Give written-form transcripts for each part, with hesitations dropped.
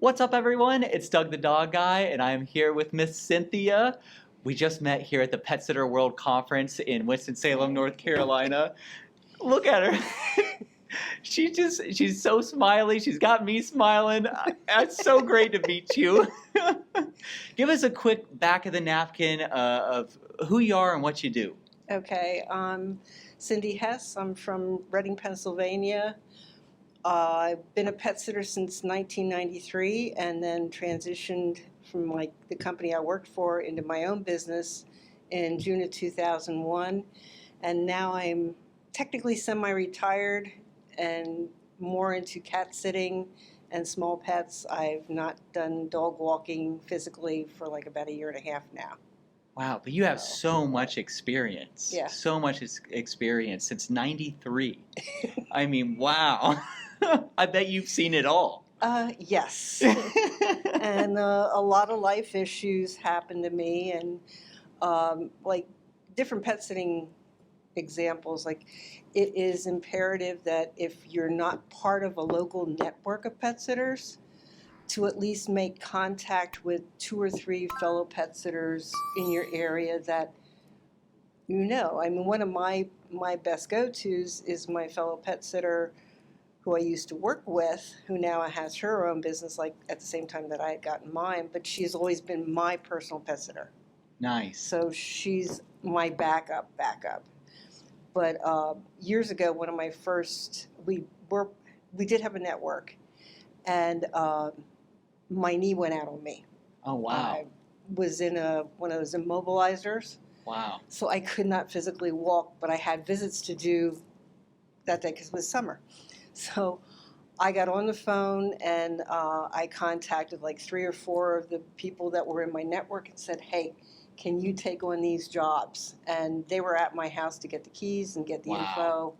What's up, everyone? It's Doug the Dog Guy, and I'm here with Miss Cynthia. We just met here at the Pet Sitter World Conference in Winston-Salem, North Carolina. Look at her. She's so smiley. She's got me smiling. It's so great to meet you. Give us a quick back of the napkin of who you are and what you do. Okay, I'm Cynthia Hess. I'm from Reading, Pennsylvania. I've been a pet sitter since 1993 and then transitioned from the company I worked for into my own business in June of 2001. And now I'm technically semi-retired and more into cat sitting and small pets. I've not done dog walking physically for about a year and a half now. Wow, but you have so much experience. Yeah. So much experience since 93. I mean, wow. I bet you've seen it all. Yes. And a lot of life issues happened to me, and different pet sitting examples. It is imperative that if you're not part of a local network of pet sitters, to at least make contact with 2 or 3 fellow pet sitters in your area that you know. I mean, one of my best go-tos is my fellow pet sitter who I used to work with, who now has her own business, at the same time that I had gotten mine, but she's always been my personal pet sitter. Nice. So she's my backup. But years ago, one of my first, we did have a network, and my knee went out on me. Oh, wow. I was in one of those immobilizers. Wow. So I could not physically walk, but I had visits to do that day because it was summer. So I got on the phone and I contacted 3 or 4 of the people that were in my network and said, hey, can you take on these jobs? And they were at my house to get the keys and get the info.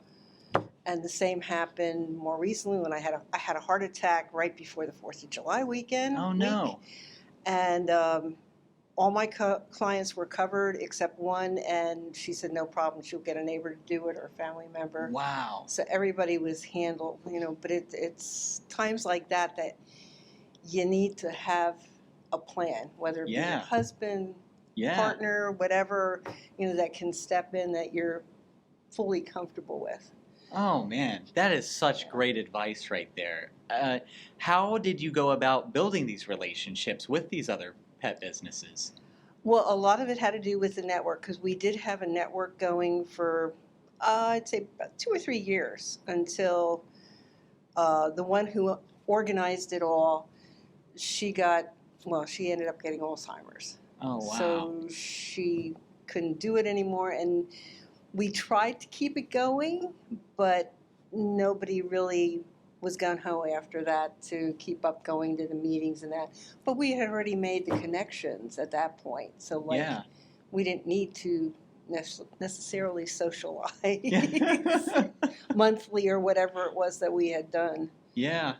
And the same happened more recently when I had a heart attack right before the 4th of July weekend. Oh, no. And all my clients were covered except one, and she said no problem, she'll get a neighbor to do it or a family member. Wow. So everybody was handled, but it's times like that you need to have a plan, whether it be a husband, partner, whatever, that can step in that you're fully comfortable with. Oh, man, that is such great advice right there. How did you go about building these relationships with these other pet businesses? Well, a lot of it had to do with the network, because we did have a network going for, I'd say, about 2 or 3 years until the one who organized it all, she ended up getting Alzheimer's. Oh, wow. So she couldn't do it anymore, and we tried to keep it going, but nobody really was gung-ho after that to keep up going to the meetings and that. But we had already made the connections at that point, so we didn't need to necessarily socialize monthly or whatever it was that we had done. Yeah.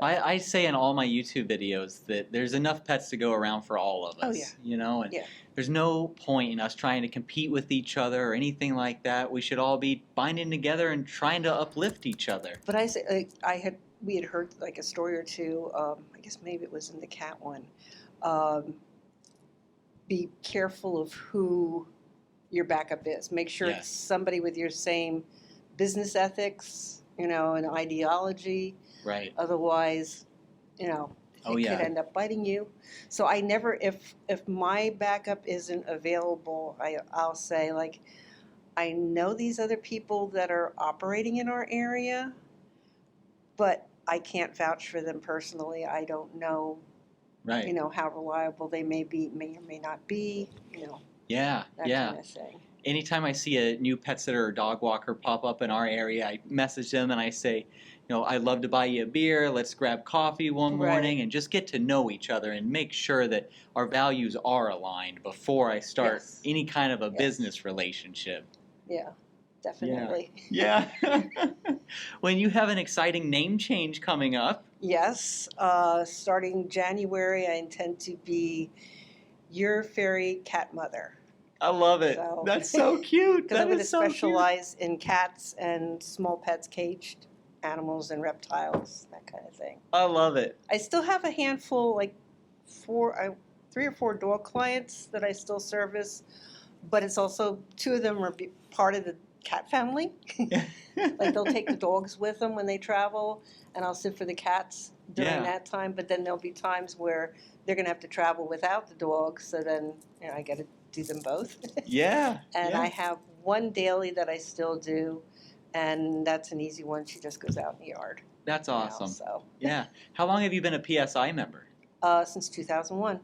I say in all my YouTube videos that there's enough pets to go around for all of us. Oh, yeah. And there's no point in us trying to compete with each other or anything like that. We should all be binding together and trying to uplift each other. But I say, we had heard a story or two. I guess maybe it was in the cat one. Be careful of who your backup is. Make sure it's somebody with your same business ethics, and ideology. Right. Otherwise, it could end up biting you. So I never, if my backup isn't available, I'll say, I know these other people that are operating in our area, but I can't vouch for them personally. I don't know, how reliable they may or may not be, that kind of thing. Anytime I see a new pet sitter or dog walker pop up in our area, I message them and I say, I'd love to buy you a beer. Let's grab coffee one morning and just get to know each other and make sure that our values are aligned before I start any kind of a business relationship. Yeah, definitely. Yeah. When you have an exciting name change coming up. Yes. Starting January, I intend to be your fairy Catmother. I love it. That's so cute. Because I'm going to specialize in cats and small pets caged animals and reptiles, that kind of thing. I love it. I still have a handful, like 3 or 4 dog clients that I still service, but it's also 2 of them are part of the cat family. Like they'll take the dogs with them when they travel, and I'll sit for the cats during that time. But then there'll be times where they're going to have to travel without the dogs, so then I got to do them both. Yeah. And yeah. I have one daily that I still do, and that's an easy one. She just goes out in the yard. That's awesome. So Yeah. How long have you been a PSI member? since 2001.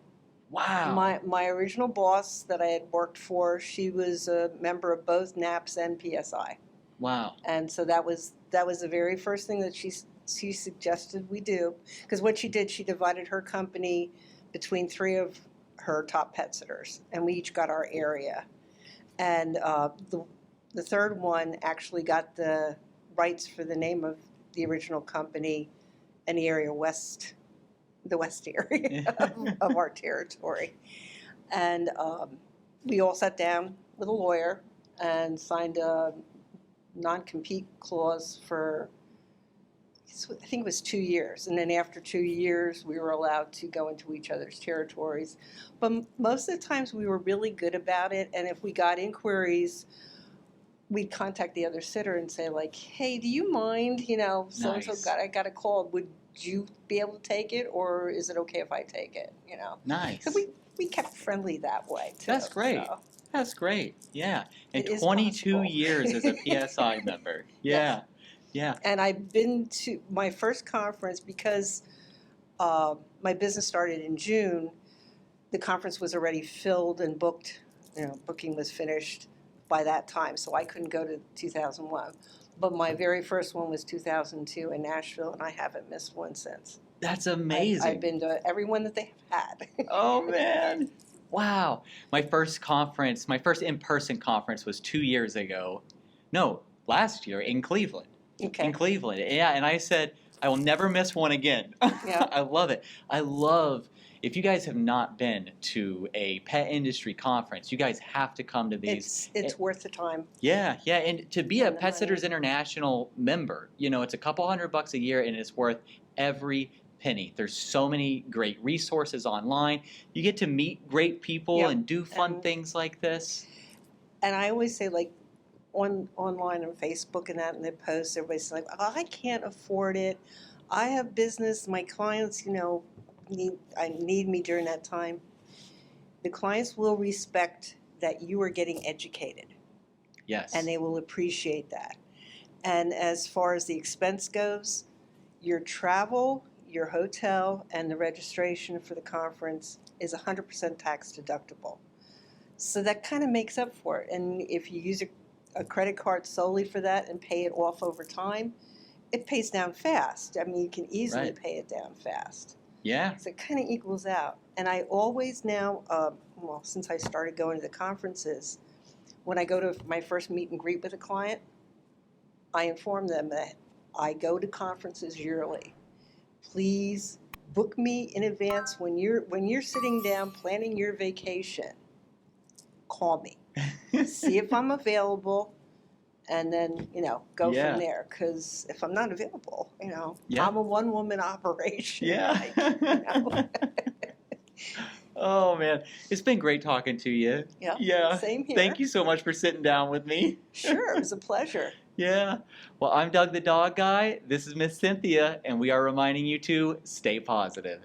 Wow. My original boss that I had worked for, she was a member of both NAPS and PSI. Wow. And so that was the very first thing that she suggested we do. Because what she did, she divided her company between 3 of her top pet sitters, and we each got our area. And the third one actually got the rights for the name of the original company and the area west, the west area of our territory. And we all sat down with a lawyer and signed a non-compete clause for, I think it was 2 years. And then after 2 years, we were allowed to go into each other's territories. But most of the times we were really good about it. And if we got inquiries, we'd contact the other sitter and say, like, hey, do you mind, so-and-so Nice. I got a call. Would you be able to take it, or is it okay if I take it, Nice. So we kept friendly that way, too. That's great. So. That's great. Yeah. And It is 22 possible. years as a PSI member. Yeah. Yeah. And I've been to my first conference because my business started in June. The conference was already filled and booked. Booking was finished by that time, so I couldn't go to 2001. But my very first one was 2002 in Nashville, and I haven't missed one since. That's amazing. I've been to every one that they've had. Oh, man. Wow. My first in-person conference was 2 years ago. No, last year in Cleveland. Okay. In Cleveland. Yeah, and I said, I will never miss one again. Yeah. I love it. If you guys have not been to a pet industry conference, you guys have to come to these. It's worth the time. Yeah, and to be a And the Pet money. Sitters International member, it's a couple $100 a year and it's worth every penny. There's so many great resources online. You get to meet great people Yep. and do fun And- things like this. And I always say, like, online on Facebook and that, and the posts, everybody's like, oh, I can't afford it. I have business. My clients, need me during that time. The clients will respect that you are getting educated, Yes. and they will appreciate that. And as far as the expense goes, your travel, your hotel, and the registration for the conference is 100% tax deductible. So that kind of makes up for it. And if you use a credit card solely for that and pay it off over time, it pays down fast. I mean, you can easily Right. pay it down fast. Yeah. So it kind of equals out. And I always now, since I started going to the conferences, when I go to my first meet and greet with a client, I inform them that I go to conferences yearly. Please book me in advance when you're sitting down planning your vacation. Call me, see if I'm available, and then go Yeah. from there. Because if I'm not available, Yeah. I'm a one-woman operation. Yeah. Oh, man. It's been great talking to you. Yeah. Yeah. Same here. Thank you so much for sitting down with me. Sure, it was a pleasure. Yeah. Well, I'm Doug the Dog Guy. This is Miss Cynthia, and we are reminding you to stay positive.